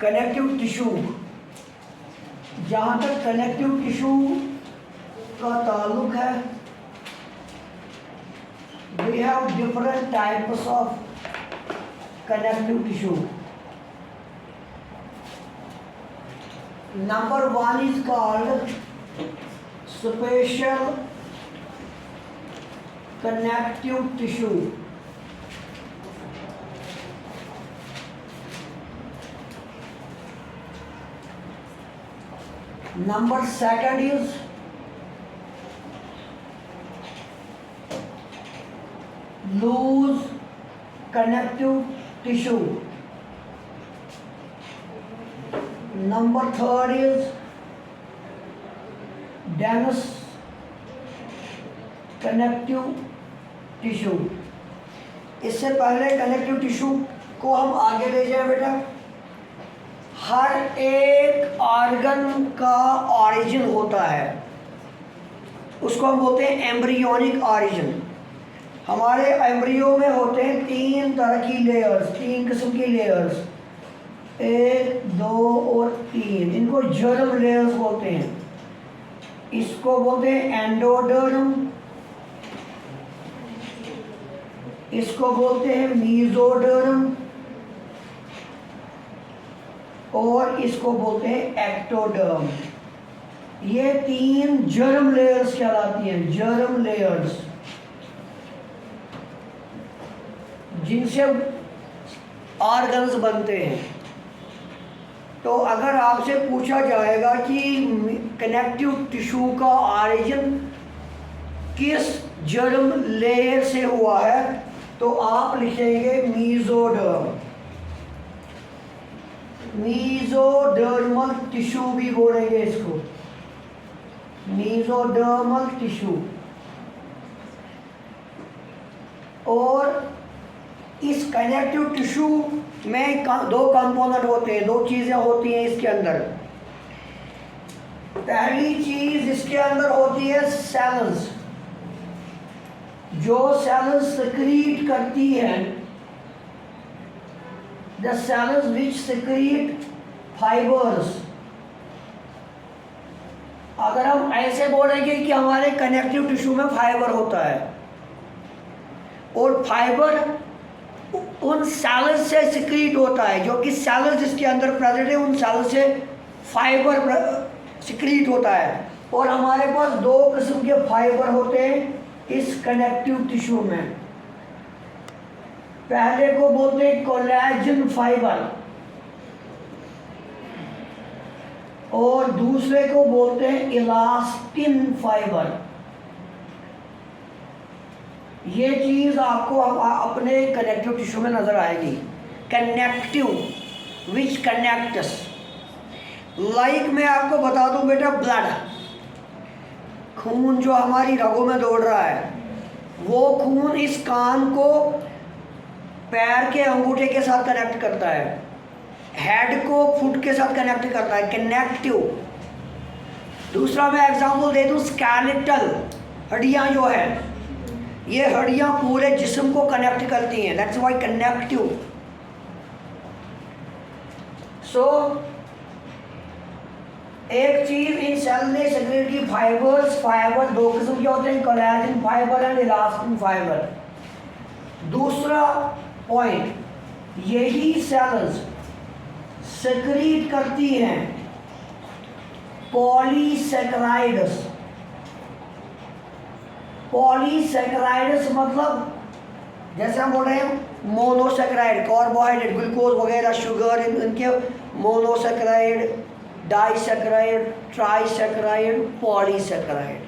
Connective tissue, जहाँ तक connective tissue का ताल्लुक है, we have different types of connective tissue. Number one is called special connective tissue. Number second is loose connective tissue. Number third is dense connective tissue. इससे पहले connective tissue को हम आगे ले जाएं बेटा, हर एक ऑर्गन का ऑरिजिन होता है, उसको हम बोलते हैं एम्ब्रियोनिक ऑरिजिन। हमारे एम्ब्रियो में होते हैं 3 तरह की लेयर्स, 3 किस्म की लेयर्स, 1, 2 और 3। इनको जर्म लेयर्स बोलते हैं। इसको बोलते हैं एंडोडर्म, इसको बोलते हैं मीजोडर्म और इसको बोलते हैं एक्टोडर्म। ये 3 जर्म लेयर्स कहलाती हैं, जर्म लेयर्स, जिनसे ऑर्गन्स बनते हैं। तो अगर आपसे पूछा जाएगा कि कनेक्टिव टिश्यू का ऑरिजिन किस जर्म लेयर से हुआ है, तो आप लिखेंगे मीजोडर्म। मीजोडर्मल टिश्यू भी बोलेंगे इसको, मीजोडर्मल टिश्यू। और इस कनेक्टिव टिश्यू में 2 कंपोनेंट होते हैं, 2 चीज़ें होती हैं इसके अंदर। पहली चीज़ इसके अंदर होती है सेल्स, जो सेल्स सिक्रीट करती हैं, the cells which secrete fibres. अगर हम ऐसे बोलेंगे कि हमारे कनेक्टिव टिश्यू में फाइबर होता है, और फाइबर उन सेल्स से सिक्रीट होता है, जो कि सेल्स जिसके अंदर प्रेजेंट है उन सेल्स से फाइबर सिक्रीट होता है। और हमारे पास 2 किस्म के फाइबर होते हैं इस कनेक्टिव टिश्यू में। पहले को बोलते हैं कोलेजन फाइबर और दूसरे को बोलते हैं इलास्टिन फाइबर। ये चीज़ आपको अपने कनेक्टिव टिश्यू में नज़र आएगी। कनेक्टिव विच कनेक्ट्स, लाइक मैं आपको बता दूं बेटा, ब्लड, खून जो हमारी रगों में दौड़ रहा है, वो खून इस कान को पैर के अंगूठे के साथ कनेक्ट करता है, हेड को फुट के साथ कनेक्ट करता है, कनेक्टिव। दूसरा मैं एग्जांपल दे दूं, स्केलेटल, हड्डियाँ जो है, ये हड्डियाँ पूरे जिस्म को कनेक्ट करती हैं, दैट्स व्हाई कनेक्टिव। सो एक चीज इन सेल ने सिक्रीट की फाइबर्स, फाइबर 2 किस्म के होते हैं, collagen fibre and elastin fibre. दूसरा पॉइंट, यही सेल्स सिक्रीट करती हैं पॉलीसेकेराइड्स। पॉलीसेकेराइड्स मतलब जैसे हम बोल रहे हैं मोनोसेकेराइड, कार्बोहाइड्रेट, ग्लूकोज वगैरह, शुगर, इनके मोनोसेकेराइड, डाइसेकेराइड, ट्राइसेकेराइड, पॉलीसेकेराइड।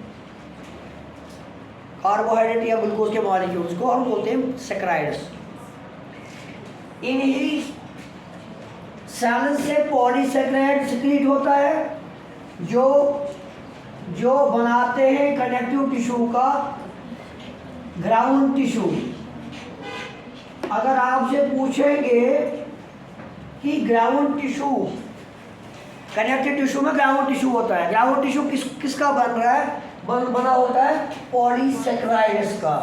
कार्बोहाइड्रेट या ग्लूकोज के मॉलिक्यूल्स को हम बोलते हैं सेकेराइड्स। इन्हीं सेल्स से पॉलीसेकेराइड सिक्रीट होता है, जो बनाते हैं कनेक्टिव टिश्यू का ग्राउंड टिश्यू। अगर आपसे पूछेंगे कि ग्राउंड टिश्यू, कनेक्टिव टिश्यू में ग्राउंड टिश्यू होता है, ग्राउंड टिश्यू किसका बन रहा है, बना होता है पॉलीसेकेराइड्स का।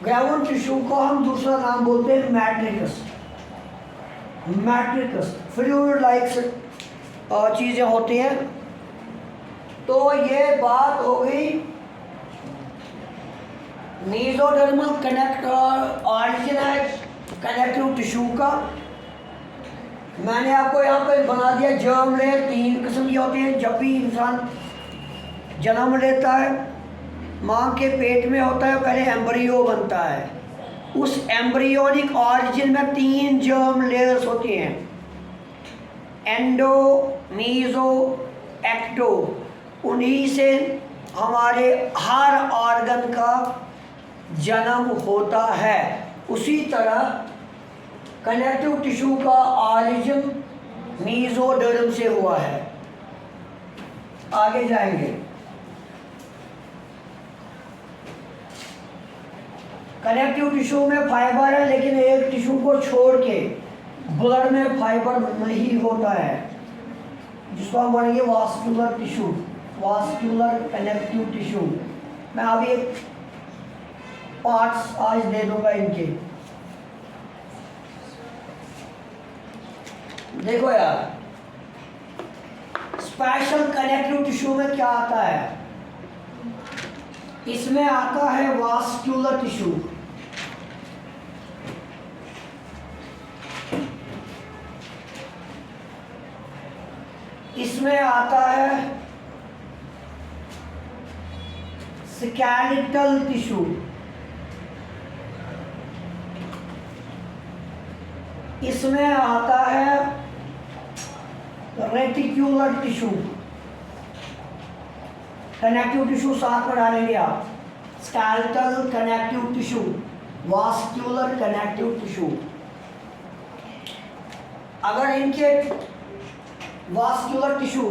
ग्राउंड टिश्यू को हम दूसरा नाम बोलते हैं मैट्रिक्स। मैट्रिक्स फ्लूइड लाइक चीज़ें होती हैं। तो ये बात हो गई मेसोडर्मल कनेक्ट ऑरिजिन है कनेक्टिव टिश्यू का। मैंने आपको यहाँ पे बना दिया जर्म लेयर 3 किस्म की होती हैं। जब भी इंसान जन्म लेता है माँ के पेट में होता है, पहले एम्ब्रियो बनता है। उस एम्ब्रियोनिक ऑरिजिन में 3 जर्म लेयर्स होती हैं, एंडो, मीजो, एक्टो। उन्हीं से हमारे हर ऑर्गन का जन्म होता है। उसी तरह कनेक्टिव टिश्यू का ऑरिजिन मीजोडर्म से हुआ है। आगे जाएंगे। कनेक्टिव टिश्यू में फाइबर है, लेकिन एक टिश्यू को छोड़ के ब्लड में फाइबर नहीं होता है, जिसको हम बोलेंगे vascular tissue, vascular connective tissue. मैं अभी एक पार्ट्स आज दे दूंगा इनके। देखो यार, स्पेशल कनेक्टिव टिश्यू में क्या आता है? इसमें आता है वास्कुलर टिश्यू, इसमें आता है स्केलेटल टिश्यू, इसमें आता है रेटिक्यूलर टिश्यू। कनेक्टिव टिश्यू साथ में डालेंगे आप, skeletal connective tissue, vascular connective tissue. अगर इनके वास्कुलर टिश्यू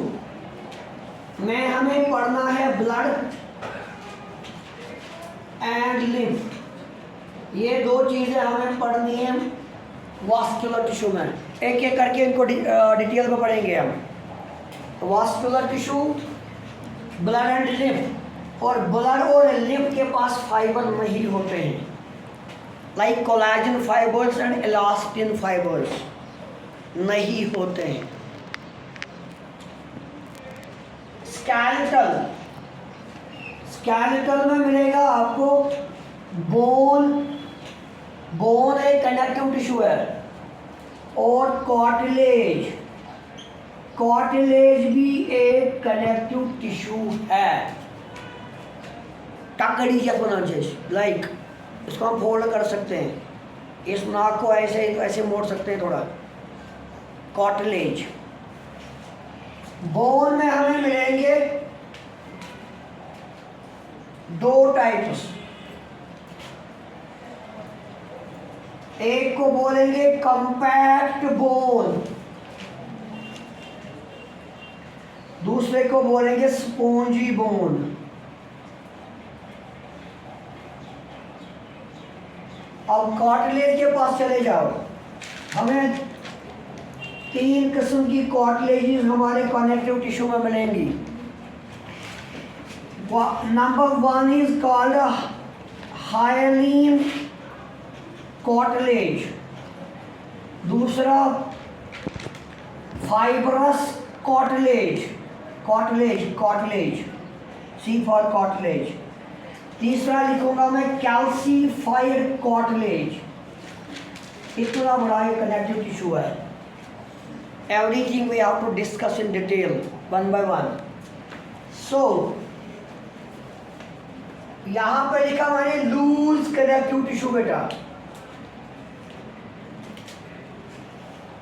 में हमें पढ़ना है ब्लड एंड लिम्फ, ये 2 चीज़ें हमें पढ़नी है वास्कुलर टिश्यू में। एक एक करके इनको डिटेल में पढ़ेंगे हम। Vascular tissue, blood and lymph. और ब्लड और लिम्फ के पास फाइबर नहीं होते हैं, like collagen fibres and elastin fibres नहीं होते हैं। स्केलेटल, स्केलेटल में मिलेगा आपको बोन, बोन एक कनेक्टिव टिश्यू है, और कार्टिलेज, कार्टिलेज भी एक कनेक्टिव टिश्यू है। टकड़ी या प्रोनाउंसिएशन, लाइक इसको हम फोल्ड कर सकते हैं, इस नाक को ऐसे ऐसे मोड़ सकते हैं थोड़ा, कार्टिलेज। बोन में हमें मिलेंगे 2 टाइप्स, एक को बोलेंगे कंपैक्ट बोन, दूसरे को बोलेंगे स्पॉन्जी बोन। अब कार्टिलेज के पास चले जाओ, हमें 3 किस्म की कार्टिलेजेस हमारे कनेक्टिव टिश्यू में मिलेंगी। Number 1 is called hyaline cartilage, दूसरा fibrous cartilage, cartilage cartilage, C for cartilage. तीसरा लिखूंगा मैं कैल्सीफाइड कार्टिलेज। इतना बड़ा ये कनेक्टिव टिश्यू है। Everything we have to discuss in detail one by one. So यहां पे लिखा मैंने लूज कनेक्टिव टिश्यू बेटा,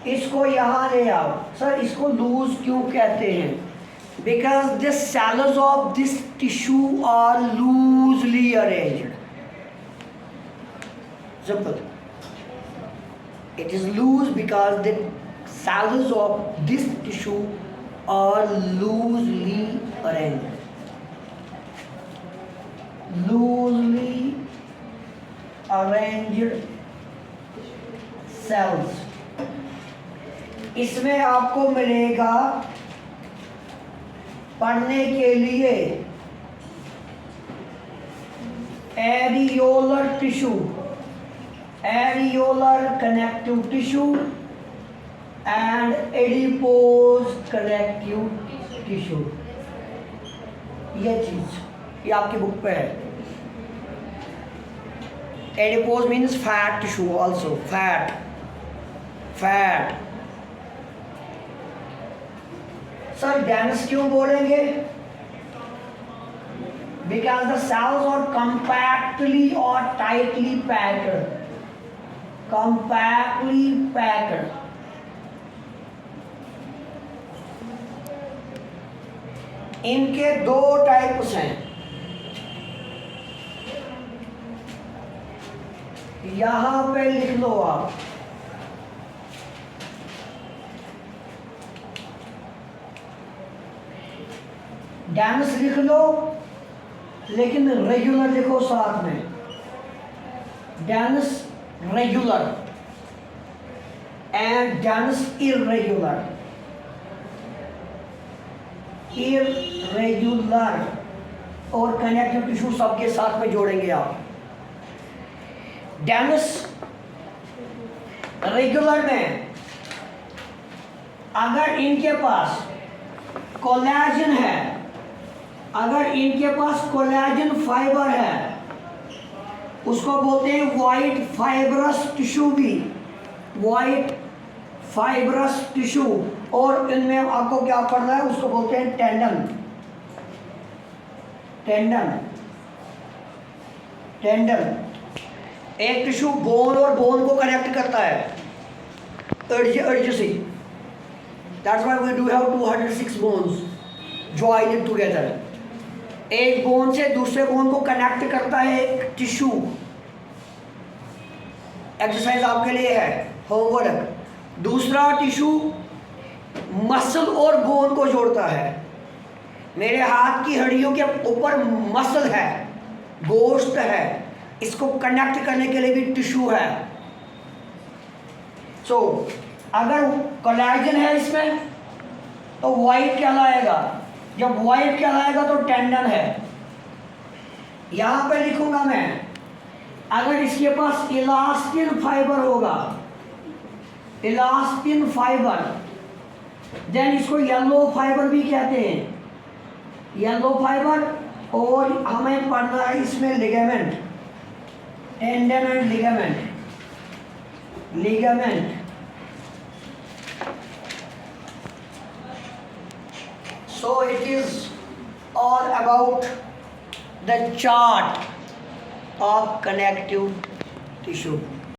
इसको यहां ले आओ। सर इसको लूज क्यों कहते हैं? Because the cells of this tissue are loosely arranged. Simple, it is loose because the cells of this tissue are loosely arranged. Loosely arranged cells. इसमें आपको मिलेगा पढ़ने के लिए areolar tissue, areolar connective tissue, and adipose connective tissue. ये चीज ये आपकी बुक पे है। Adipose means fat tissue, also fat. Sir dense क्यों बोलेंगे? Because the cells are compactly और टाइटली पैक्ड। Compactly packed. इनके दो टाइप्स हैं। यहां पे लिख लो आप, डेंस लिख लो लेकिन रेगुलर लिखो साथ में। Dense regular and dense irregular. Irregular और कनेक्टिव टिश्यू सबके साथ में जोड़ेंगे आप। डेंस रेगुलर में अगर इनके पास कोलेजन है, अगर इनके पास कोलेजन फाइबर है, उसको बोलते हैं वाइट फाइब्रस टिश्यू भी, वाइट फाइब्रस टिश्यू। और इनमें आपको क्या पढ़ना है, उसको बोलते हैं टेंडन। टेंडन टेंडन एक टिश्यू बोन और बोन को कनेक्ट करता है अर्ज से। That's why we do have 206 bones joined together. एक बोन से दूसरे बोन को कनेक्ट करता है एक टिश्यू। एक्सरसाइज आपके लिए है, होमवर्क। दूसरा टिश्यू मसल और बोन को जोड़ता है। मेरे हाथ की हड्डियों के ऊपर मसल है, गोश्त है, इसको कनेक्ट करने के लिए भी टिश्यू है। सो अगर कोलेजन है इसमें तो वाइट कहलाएगा। जब वाइट कहलाएगा तो टेंडन है। यहां पे लिखूंगा मैं, अगर इसके पास इलास्टिन फाइबर होगा, इलास्टिन फाइबर, देन इसको येलो फाइबर भी कहते हैं, येलो फाइबर। और हमें पढ़ना है इसमें ligament, tendon and ligament. Ligament so it is all about the chart of connective tissue.